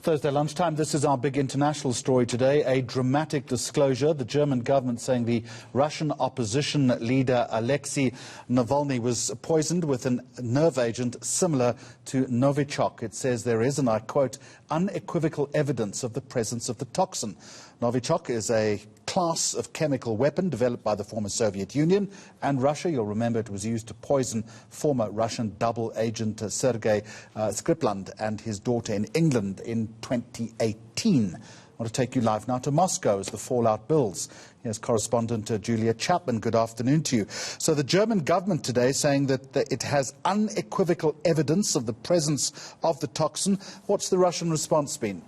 Thursday lunchtime, this is our big international story today. A dramatic disclosure. The German government saying the Russian opposition leader Alexei Navalny was poisoned with a nerve agent similar to Novichok. It says there is, and I quote, unequivocal evidence of the presence of the toxin. Novichok is a class of chemical weapon developed by the former Soviet Union and Russia. You'll remember it was used to poison former Russian double agent Sergei Skripal and his daughter in England in 2018. I want to take you live now to Moscow as the fallout builds. Here's correspondent Julia Chapman. Good afternoon to you. So the German government today saying that it has unequivocal evidence of the presence of the toxin. What's the Russian response been?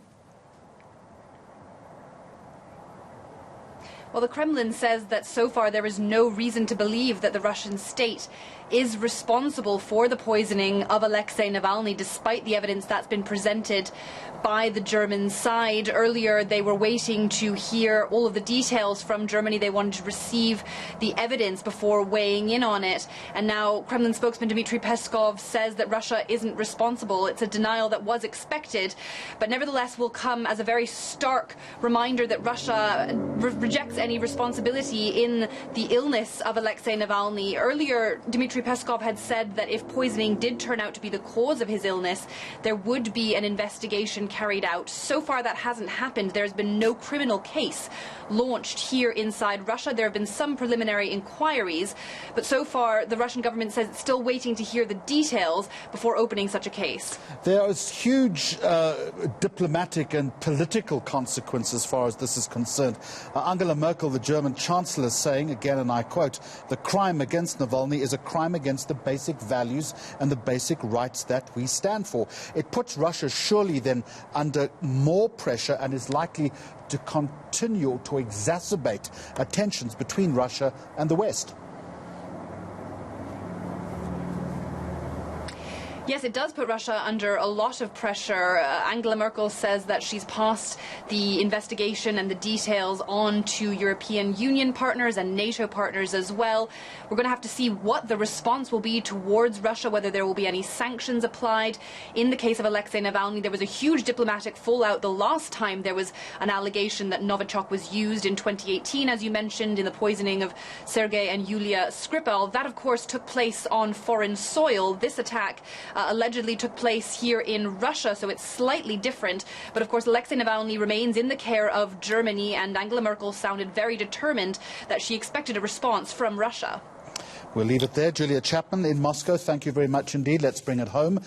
Well, the Kremlin says that so far there is no reason to believe that the Russian state is responsible for the poisoning of Alexei Navalny, despite the evidence that's been presented by the German side. Earlier, they were waiting to hear all of the details from Germany. They wanted to receive the evidence before weighing in on it. And now Kremlin spokesman Dmitry Peskov says that Russia isn't responsible. It's a denial that was expected, but nevertheless will come as a very stark reminder that Russia rejects any responsibility in the illness of Alexei Navalny. Earlier, Dmitry Peskov had said that if poisoning did turn out to be the cause of his illness, there would be an investigation carried out. So far, that hasn't happened. There's been no criminal case launched here inside Russia. There have been some preliminary inquiries, but so far, the Russian government says it's still waiting to hear the details before opening such a case. There is huge diplomatic and political consequences as far as this is concerned. Angela Merkel, the German Chancellor, is saying, again, and I quote, the crime against Navalny is a crime against the basic values and the basic rights that we stand for. It puts Russia surely then under more pressure and is likely to continue to exacerbate tensions between Russia and the West. Yes, it does put Russia under a lot of pressure. Angela Merkel says that she's passed the investigation and the details on to European Union partners and NATO partners as well. We're going to have to see what the response will be towards Russia, whether there will be any sanctions applied. In the case of Alexei Navalny, there was a huge diplomatic fallout the last time there was an allegation that Novichok was used in 2018, as you mentioned, in the poisoning of Sergei and Julia Skripal. That, of course, took place on foreign soil. This attack allegedly took place here in Russia, so it's slightly different. But of course, Alexei Navalny remains in the care of Germany, and Angela Merkel sounded very determined that she expected a response from Russia. We'll leave it there. Julia Chapman in Moscow, thank you very much indeed. Let's bring it home.